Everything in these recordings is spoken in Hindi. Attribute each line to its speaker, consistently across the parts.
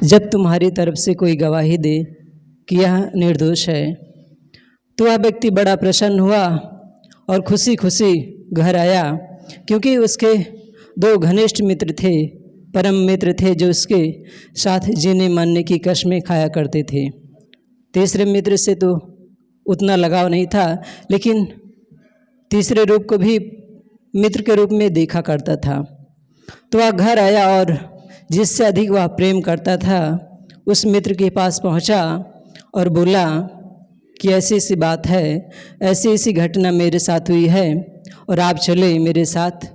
Speaker 1: जब तुम्हारी तरफ से कोई गवाही दे कि यह निर्दोष है तो वह व्यक्ति बड़ा प्रसन्न हुआ और खुशी खुशी घर आया, क्योंकि उसके दो घनिष्ठ मित्र थे, परम मित्र थे, जो उसके साथ जीने मरने की कस्में खाया करते थे। तीसरे मित्र से तो उतना लगाव नहीं था, लेकिन तीसरे रूप को भी मित्र के रूप में देखा करता था। तो वह घर आया और जिससे अधिक वह प्रेम करता था उस मित्र के पास पहुंचा और बोला कि ऐसी ऐसी बात है, ऐसी ऐसी घटना मेरे साथ हुई है और आप चले मेरे साथ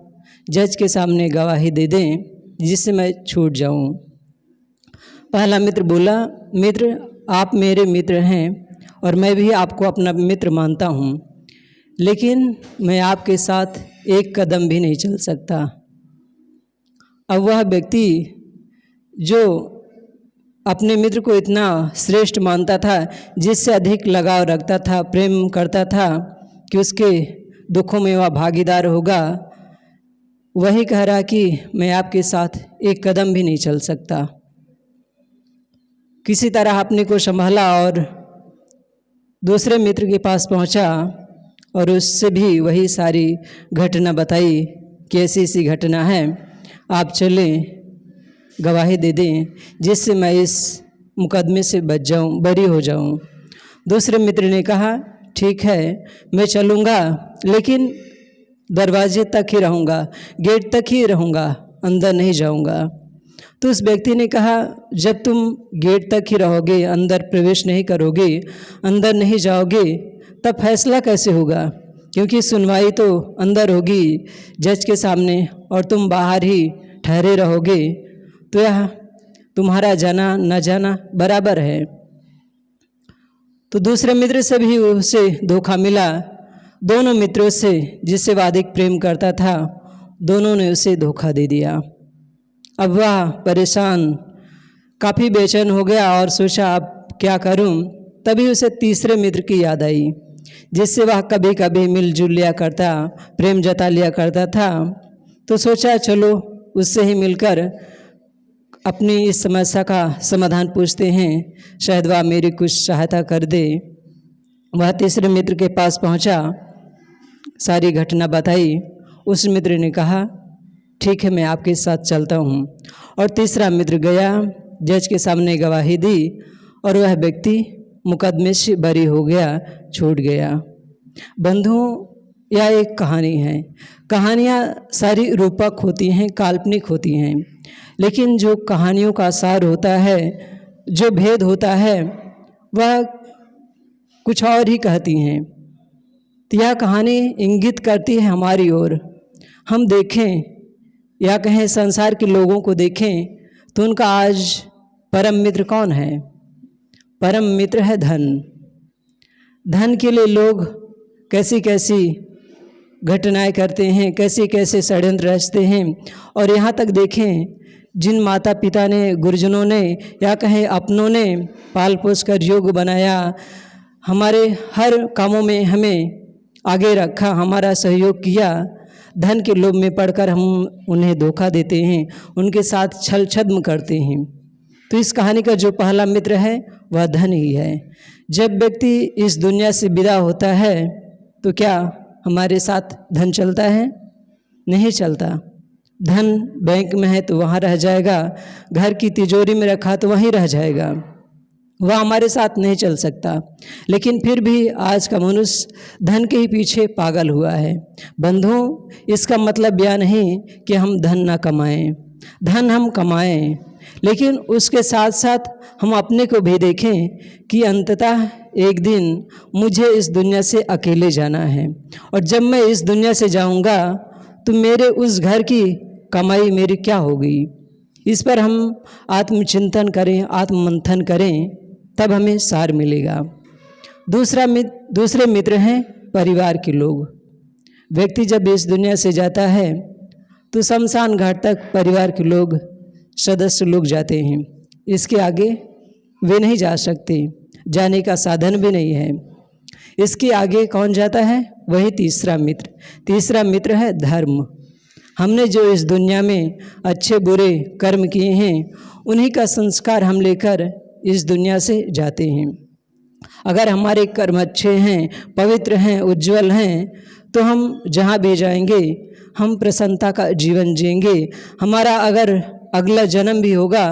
Speaker 1: जज के सामने गवाही दे दें जिससे मैं छूट जाऊं। पहला मित्र बोला, मित्र आप मेरे मित्र हैं और मैं भी आपको अपना मित्र मानता हूं, लेकिन मैं आपके साथ एक कदम भी नहीं चल सकता। अब वह व्यक्ति जो अपने मित्र को इतना श्रेष्ठ मानता था, जिससे अधिक लगाव रखता था, प्रेम करता था कि उसके दुखों में वह भागीदार होगा, वही कह रहा कि मैं आपके साथ एक कदम भी नहीं चल सकता। किसी तरह अपने को संभाला और दूसरे मित्र के पास पहुंचा और उससे भी वही सारी घटना बताई कि ऐसी ऐसी घटना है, आप चलें गवाही दे दें जिससे मैं इस मुकदमे से बच जाऊं, बरी हो जाऊं। दूसरे मित्र ने कहा, ठीक है मैं चलूँगा, लेकिन दरवाजे तक ही रहूँगा, गेट तक ही रहूँगा, अंदर नहीं जाऊँगा। तो उस व्यक्ति ने कहा, जब तुम गेट तक ही रहोगे, अंदर प्रवेश नहीं करोगे, अंदर नहीं जाओगे, तब फैसला कैसे होगा? क्योंकि सुनवाई तो अंदर होगी जज के सामने और तुम बाहर ही ठहरे रहोगे, तो यह तुम्हारा जाना न जाना बराबर है। तो दूसरे मित्र से भी उसे धोखा मिला। दोनों मित्रों से जिससे वह अधिक प्रेम करता था, दोनों ने उसे धोखा दे दिया। अब वह परेशान, काफ़ी बेचैन हो गया और सोचा अब क्या करूं। तभी उसे तीसरे मित्र की याद आई, जिससे वह कभी कभी मिलजुल लिया करता, प्रेम जता लिया करता था। तो सोचा चलो उससे ही मिलकर अपनी इस समस्या का समाधान पूछते हैं, शायद वह मेरी कुछ सहायता कर दे। वह तीसरे मित्र के पास पहुंचा, सारी घटना बताई। उस मित्र ने कहा, ठीक है मैं आपके साथ चलता हूं। और तीसरा मित्र गया, जज के सामने गवाही दी और वह व्यक्ति मुकदमे से बरी हो गया, छूट गया। बंधुओं, यह एक कहानी है। कहानियाँ सारी रूपक होती हैं, काल्पनिक होती हैं, लेकिन जो कहानियों का सार होता है, जो भेद होता है, वह कुछ और ही कहती हैं। तो यह कहानी इंगित करती है हमारी ओर। हम देखें या कहें संसार के लोगों को देखें तो उनका आज परम मित्र कौन है? परम मित्र है धन। धन के लिए लोग कैसी कैसी घटनाएं करते हैं, कैसे कैसे षड्यंत्र रचते हैं। और यहाँ तक देखें, जिन माता पिता ने, गुरुजनों ने या कहें अपनों ने पाल पोस कर योग्य बनाया, हमारे हर कामों में हमें आगे रखा, हमारा सहयोग किया, धन के लोभ में पड़कर हम उन्हें धोखा देते हैं, उनके साथ छल छद्म करते हैं। तो इस कहानी का जो पहला मित्र है वह धन ही है। जब व्यक्ति इस दुनिया से विदा होता है तो क्या हमारे साथ धन चलता है? नहीं चलता। धन बैंक में है तो वहाँ रह जाएगा, घर की तिजोरी में रखा तो वहीं रह जाएगा, वह हमारे साथ नहीं चल सकता। लेकिन फिर भी आज का मनुष्य धन के ही पीछे पागल हुआ है। बंधुओं, इसका मतलब यह नहीं कि हम धन ना कमाएं, धन हम कमाएं, लेकिन उसके साथ साथ हम अपने को भी देखें कि अंततः एक दिन मुझे इस दुनिया से अकेले जाना है, और जब मैं इस दुनिया से जाऊंगा तो मेरे उस घर की कमाई मेरी क्या होगी? इस पर हम आत्मचिंतन करें, आत्ममंथन करें, तब हमें सार मिलेगा। दूसरे मित्र हैं परिवार के लोग। व्यक्ति जब इस दुनिया से जाता है तो शमशान घाट तक परिवार के लोग, सदस्य लोग जाते हैं। इसके आगे वे नहीं जा सकते, जाने का साधन भी नहीं है। इसके आगे कौन जाता है? वही तीसरा मित्र। तीसरा मित्र है धर्म। हमने जो इस दुनिया में अच्छे बुरे कर्म किए हैं उन्हीं का संस्कार हम लेकर इस दुनिया से जाते हैं। अगर हमारे कर्म अच्छे हैं, पवित्र हैं, उज्जवल हैं, तो हम जहाँ भी जाएंगे हम प्रसन्नता का जीवन जिएंगे। हमारा अगर अगला जन्म भी होगा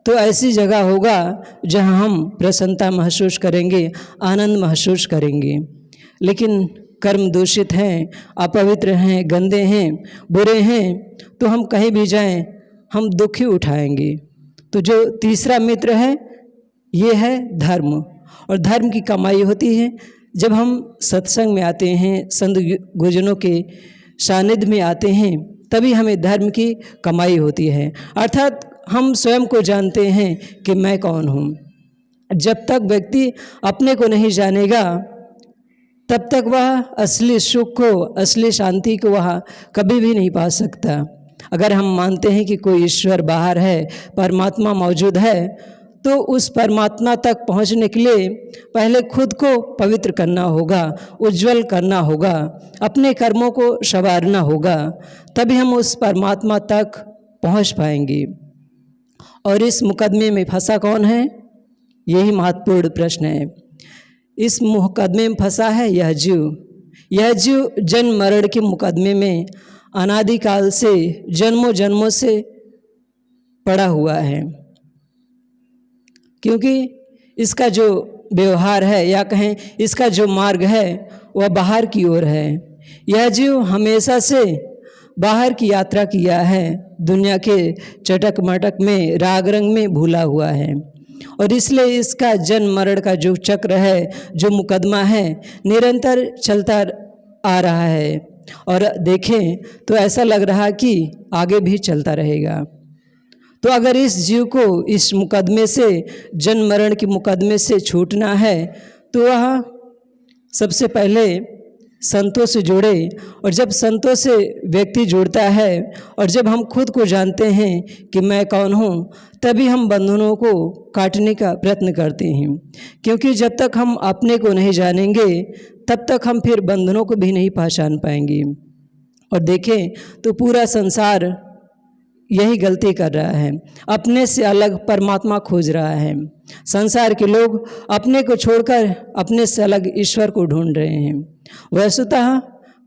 Speaker 1: तो ऐसी जगह होगा जहाँ हम प्रसन्नता महसूस करेंगे, आनंद महसूस करेंगे। लेकिन कर्म दूषित हैं, अपवित्र हैं, गंदे हैं, बुरे हैं, तो हम कहीं भी जाएं हम दुख ही उठाएंगे। तो जो तीसरा मित्र है ये है धर्म, और धर्म की कमाई होती है जब हम सत्संग में आते हैं, संत गुरुजनों के सानिध्य में आते हैं, तभी हमें धर्म की कमाई होती है। अर्थात हम स्वयं को जानते हैं कि मैं कौन हूँ। जब तक व्यक्ति अपने को नहीं जानेगा तब तक वह असली सुख को, असली शांति को वह कभी भी नहीं पा सकता। अगर हम मानते हैं कि कोई ईश्वर बाहर है, परमात्मा मौजूद है, तो उस परमात्मा तक पहुंचने के लिए पहले खुद को पवित्र करना होगा, उज्जवल करना होगा, अपने कर्मों को संवारना होगा, तभी हम उस परमात्मा तक पहुंच पाएंगे। और इस मुकदमे में फंसा कौन है? यही महत्वपूर्ण प्रश्न है। इस मुकदमे में फंसा है यह जीव। यह जीव जन्म मरण के मुकदमे में अनादिकाल से, जन्मों जन्मों से पड़ा हुआ है, क्योंकि इसका जो व्यवहार है या कहें इसका जो मार्ग है वह बाहर की ओर है। यह जीव हमेशा से बाहर की यात्रा किया है, दुनिया के चटक मटक में, राग रंग में भूला हुआ है, और इसलिए इसका जन्म मरण का जो चक्र है, जो मुकदमा है, निरंतर चलता आ रहा है। और देखें तो ऐसा लग रहा कि आगे भी चलता रहेगा। तो अगर इस जीव को इस मुकदमे से, जन्म मरण के मुकदमे से छूटना है, तो वह सबसे पहले संतों से जुड़े। और जब संतों से व्यक्ति जुड़ता है और जब हम खुद को जानते हैं कि मैं कौन हूँ, तभी हम बंधनों को काटने का प्रयत्न करते हैं। क्योंकि जब तक हम अपने को नहीं जानेंगे तब तक हम फिर बंधनों को भी नहीं पहचान पाएंगे। और देखें तो पूरा संसार यही गलती कर रहा है, अपने से अलग परमात्मा खोज रहा है। संसार के लोग अपने को छोड़कर अपने से अलग ईश्वर को ढूंढ रहे हैं। वस्तुतः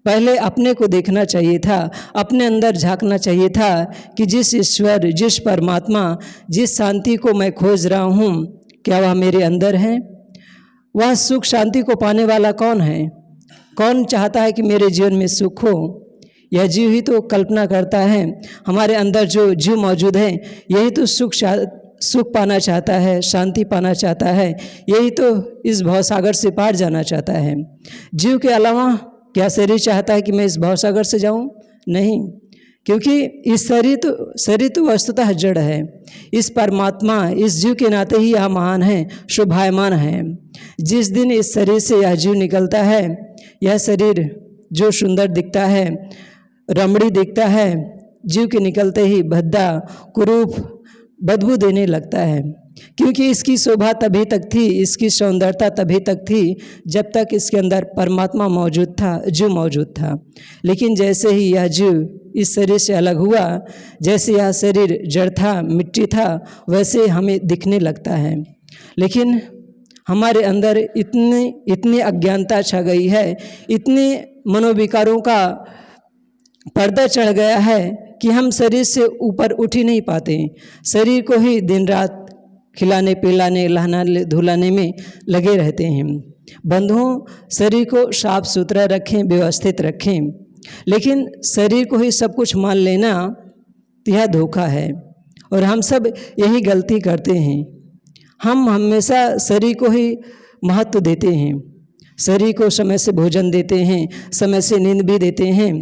Speaker 1: पहले अपने को देखना चाहिए था, अपने अंदर झांकना चाहिए था कि जिस ईश्वर, जिस परमात्मा, जिस शांति को मैं खोज रहा हूँ, क्या वह मेरे अंदर है? वह सुख शांति को पाने वाला कौन है? कौन चाहता है कि मेरे जीवन में सुख हो? यह जीव ही तो कल्पना करता है। हमारे अंदर जो जीव मौजूद है यही तो सुख पाना चाहता है, शांति पाना चाहता है, यही तो इस भवसागर से पार जाना चाहता है। जीव के अलावा क्या शरीर चाहता है कि मैं इस भवसागर से जाऊं? नहीं, क्योंकि इस शरीर तो वस्तुतः जड़ है। इस परमात्मा, इस जीव के नाते ही यह महान है, शोभायमान है। जिस दिन इस शरीर से यह जीव निकलता है, यह शरीर जो सुंदर दिखता है, रमणी दिखता है, जीव के निकलते ही भद्दा, कुरूप, बदबू देने लगता है। क्योंकि इसकी शोभा तभी तक थी, इसकी सौंदर्यता तभी तक थी जब तक इसके अंदर परमात्मा मौजूद था, जीव मौजूद था। लेकिन जैसे ही यह जीव इस शरीर से अलग हुआ, जैसे यह शरीर जड़ था, मिट्टी था, वैसे हमें दिखने लगता है। लेकिन हमारे अंदर इतनी अज्ञानता छा गई है, इतने मनोविकारों का पर्दा चढ़ गया है कि हम शरीर से ऊपर उठ ही नहीं पाते। शरीर को ही दिन रात खिलाने पिलाने, नहलाने धुलाने में लगे रहते हैं। बंधुओं, शरीर को साफ सुथरा रखें, व्यवस्थित रखें, लेकिन शरीर को ही सब कुछ मान लेना यह धोखा है। और हम सब यही गलती करते हैं। हम हमेशा शरीर को ही महत्व देते हैं, शरीर को समय से भोजन देते हैं, समय से नींद भी देते हैं,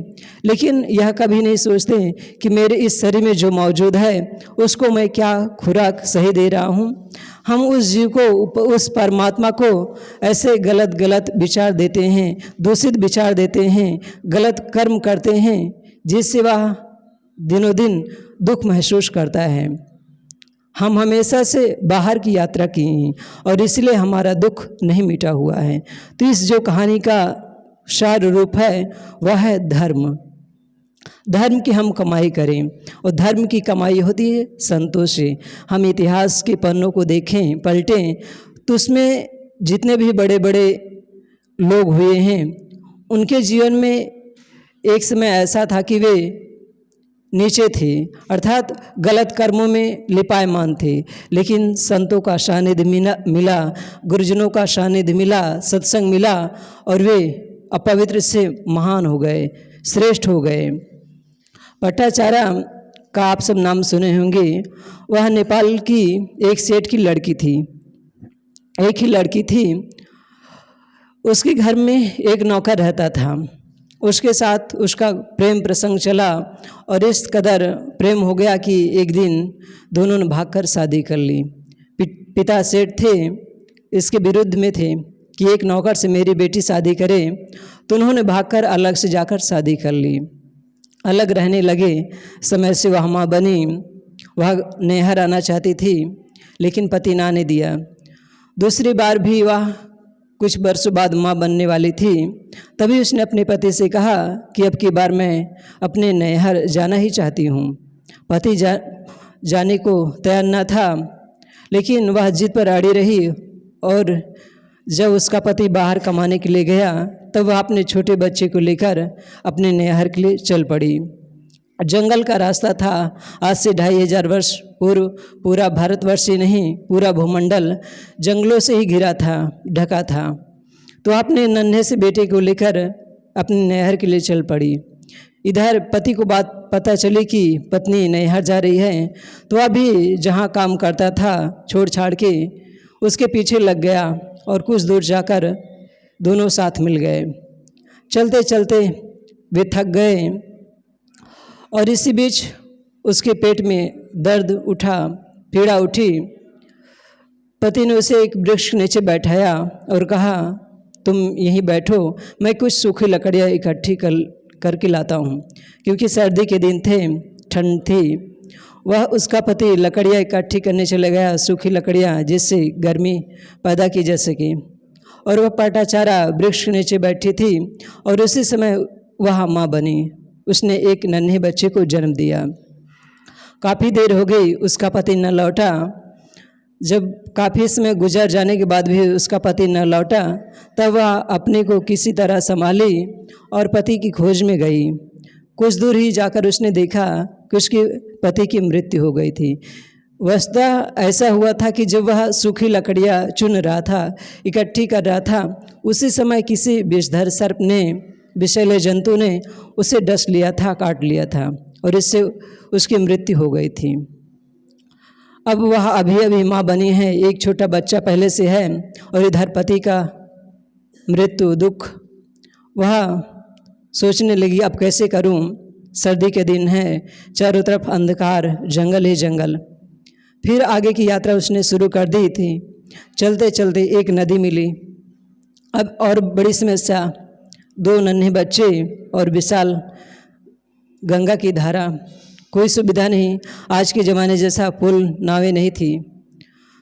Speaker 1: लेकिन यह कभी नहीं सोचते कि मेरे इस शरीर में जो मौजूद है उसको मैं क्या खुराक सही दे रहा हूँ। हम उस जीव को, उस परमात्मा को ऐसे गलत विचार देते हैं, दूषित विचार देते हैं, गलत कर्म करते हैं, जिससे वह दिनों दिन दुख महसूस करता है। हम हमेशा से बाहर की यात्रा की हैं और इसलिए हमारा दुख नहीं मिटा हुआ है। तो इस जो कहानी का सार रूप है वह है धर्म। धर्म की हम कमाई करें, और धर्म की कमाई होती है संतोष से। हम इतिहास के पन्नों को देखें, पलटें, तो उसमें जितने भी बड़े बड़े लोग हुए हैं, उनके जीवन में एक समय ऐसा था कि वे नीचे थे, अर्थात गलत कर्मों में लिपायमान थे, लेकिन संतों का सानिध्य मिला, गुरुजनों का सानिध्य मिला, सत्संग मिला, और वे अपवित्र से महान हो गए, श्रेष्ठ हो गए। पट्टाचारा का आप सब नाम सुने होंगे। वह नेपाल की एक सेठ की लड़की थी, एक ही लड़की थी। उसके घर में एक नौकर रहता था। उसके साथ उसका प्रेम प्रसंग चला, और इस कदर प्रेम हो गया कि एक दिन दोनों ने भागकर शादी कर ली। पिता सेठ थे, इसके विरुद्ध में थे कि एक नौकर से मेरी बेटी शादी करे, तो उन्होंने भागकर अलग से जाकर शादी कर ली। अलग रहने लगे। समय से वह माँ बनी। वह नैहर आना चाहती थी, लेकिन पति ना ने दिया। दूसरी बार भी वह कुछ वर्षों बाद माँ बनने वाली थी। तभी उसने अपने पति से कहा कि अब की बार मैं अपने नैहर जाना ही चाहती हूँ। पति जाने को तैयार न था, लेकिन वह जिद पर अड़ी रही, और जब उसका पति बाहर कमाने के लिए गया, तब वह अपने छोटे बच्चे को लेकर अपने नैहर के लिए चल पड़ी। जंगल का रास्ता था। आज से 2500 वर्ष पूर्व पूरा भारतवर्ष ही नहीं, पूरा भूमंडल जंगलों से ही घिरा था, ढका था। तो अपने नन्हे से बेटे को लेकर अपने नैहर के लिए चल पड़ी। इधर पति को बात पता चली कि पत्नी नैहर जा रही है, तो वह भी जहाँ काम करता था छोड़ छाड़ के उसके पीछे लग गया, और कुछ दूर जाकर दोनों साथ मिल गए। चलते चलते वे थक गए, और इसी बीच उसके पेट में दर्द उठा, पीड़ा उठी। पति ने उसे एक वृक्ष के नीचे बैठाया और कहा, तुम यहीं बैठो, मैं कुछ सूखी लकड़ियाँ इकट्ठी करके लाता हूँ। क्योंकि सर्दी के दिन थे, ठंड थी। वह उसका पति लकड़ियाँ इकट्ठी करने चले गया, सूखी लकड़ियाँ, जिससे गर्मी पैदा की जा सके। और वह पट्टाचारा वृक्ष के नीचे बैठी थी, और उसी समय वह माँ बनी। उसने एक नन्हे बच्चे को जन्म दिया। काफ़ी देर हो गई, उसका पति न लौटा। जब काफ़ी समय गुजर जाने के बाद भी उसका पति न लौटा, तब वह अपने को किसी तरह संभाली और पति की खोज में गई। कुछ दूर ही जाकर उसने देखा कि उसके पति की मृत्यु हो गई थी। वस्तुतः ऐसा हुआ था कि जब वह सूखी लकड़ियाँ चुन रहा था, इकट्ठी कर रहा था, उसी समय किसी विषधर सर्प ने, विषैले जंतु ने उसे डस लिया था, काट लिया था, और इससे उसकी मृत्यु हो गई थी। अब वह अभी अभी माँ बनी है, एक छोटा बच्चा पहले से है, और इधर पति का मृत्यु, दुख। वह सोचने लगी, अब कैसे करूं? सर्दी के दिन है, चारों तरफ अंधकार, जंगल ही जंगल। फिर आगे की यात्रा उसने शुरू कर दी थी। चलते चलते एक नदी मिली। अब और बड़ी समस्या, 2 नन्हे बच्चे और विशाल गंगा की धारा। कोई सुविधा नहीं, आज के ज़माने जैसा पुल, नावें नहीं थी।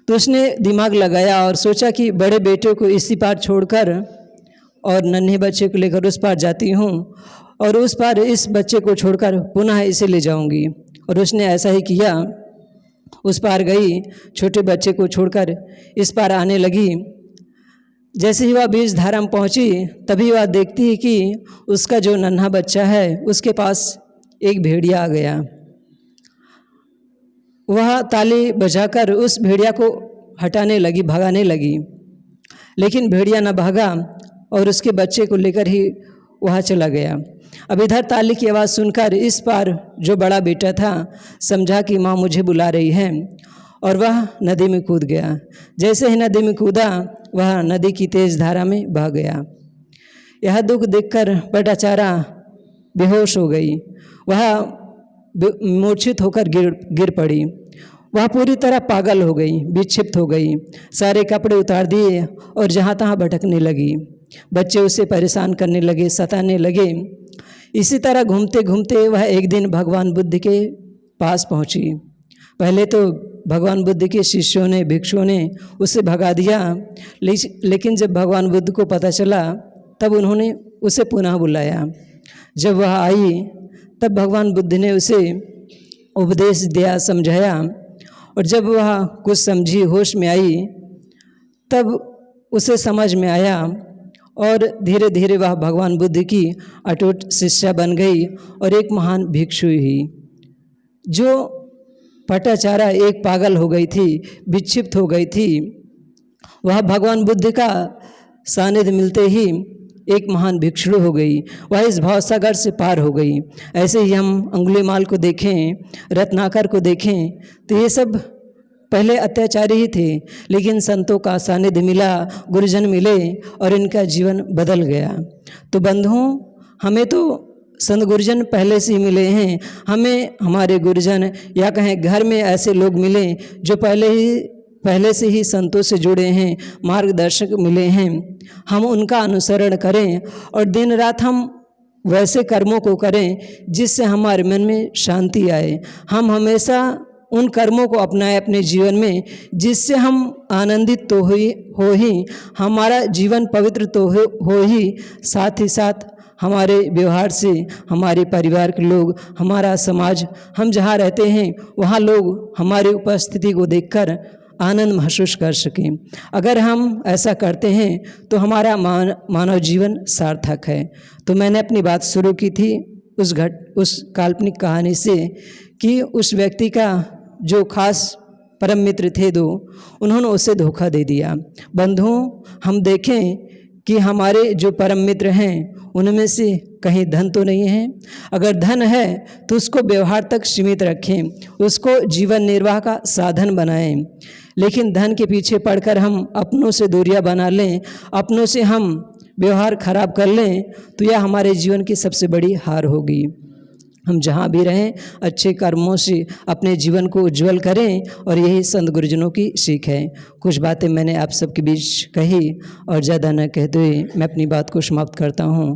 Speaker 1: तो उसने दिमाग लगाया और सोचा कि बड़े बेटे को इसी पार छोड़कर और नन्हे बच्चे को लेकर उस पार जाती हूँ, और उस पार इस बच्चे को छोड़कर पुनः इसे ले जाऊँगी। और उसने ऐसा ही किया। उस पार गई, छोटे बच्चे को छोड़कर इस पार आने लगी। जैसे ही वह बीच धारा में पहुँची, तभी वह देखती है कि उसका जो नन्हा बच्चा है, उसके पास एक भेड़िया आ गया। वह ताली बजाकर उस भेड़िया को हटाने लगी, भगाने लगी, लेकिन भेड़िया न भागा और उसके बच्चे को लेकर ही वहाँ चला गया। अब इधर ताली की आवाज़ सुनकर इस पार जो बड़ा बेटा था समझा कि माँ मुझे बुला रही है, और वह नदी में कूद गया। जैसे ही नदी में कूदा, वह नदी की तेज धारा में बह गया। यह दुख देखकर पट्टाचारा बेहोश हो गई। वह मूर्छित होकर गिर पड़ी। वह पूरी तरह पागल हो गई, विक्षिप्त हो गई, सारे कपड़े उतार दिए और जहाँ तहाँ भटकने लगी। बच्चे उसे परेशान करने लगे, सताने लगे। इसी तरह घूमते घूमते वह एक दिन भगवान बुद्ध के पास पहुँची। पहले तो भगवान बुद्ध के शिष्यों ने, भिक्षुओं ने उसे भगा दिया, लेकिन जब भगवान बुद्ध को पता चला, तब उन्होंने उसे पुनः बुलाया। जब वह आई, तब भगवान बुद्ध ने उसे उपदेश दिया, समझाया, और जब वह कुछ समझी, होश में आई, तब उसे समझ में आया और धीरे धीरे वह भगवान बुद्ध की अटूट शिष्या बन गई और एक महान भिक्षु हुई। जो पटाचारा एक पागल हो गई थी, विक्षिप्त हो गई थी, वह भगवान बुद्ध का सानिध्य मिलते ही एक महान भिक्षु हो गई। वह इस भवसागर से पार हो गई। ऐसे ही हम अंगुलीमाल को देखें, रत्नाकर को देखें, तो ये सब पहले अत्याचारी ही थे, लेकिन संतों का सानिध्य मिला, गुरुजन मिले और इनका जीवन बदल गया। तो बंधुओं, हमें तो संत गुरुजन पहले से ही मिले हैं। हमें हमारे गुरुजन या कहें घर में ऐसे लोग मिले जो पहले से ही संतों से जुड़े हैं, मार्गदर्शक मिले हैं। हम उनका अनुसरण करें और दिन रात हम वैसे कर्मों को करें जिससे हमारे मन में शांति आए। हम हमेशा उन कर्मों को अपनाएं अपने जीवन में जिससे हम आनंदित तो हो ही, हमारा जीवन पवित्र तो हो ही, साथ ही साथ हमारे व्यवहार से हमारे परिवार के लोग, हमारा समाज, हम जहाँ रहते हैं वहाँ लोग हमारी उपस्थिति को देखकर आनंद महसूस कर सकें। अगर हम ऐसा करते हैं तो हमारा मानव जीवन सार्थक है। तो मैंने अपनी बात शुरू की थी उस काल्पनिक कहानी से कि उस व्यक्ति का जो खास परम मित्र थे दो, उन्होंने उसे धोखा दे दिया। बंधुओं, हम देखें कि हमारे जो परम मित्र हैं उनमें से कहीं धन तो नहीं है। अगर धन है तो उसको व्यवहार तक सीमित रखें, उसको जीवन निर्वाह का साधन बनाएं। लेकिन धन के पीछे पड़कर हम अपनों से दूरियां बना लें, अपनों से हम व्यवहार खराब कर लें, तो यह हमारे जीवन की सबसे बड़ी हार होगी। हम जहाँ भी रहें अच्छे कर्मों से अपने जीवन को उज्जवल करें और यही संत गुरुजनों की सीख है। कुछ बातें मैंने आप सबके बीच कही और ज़्यादा न कहते हुए मैं अपनी बात को समाप्त करता हूँ।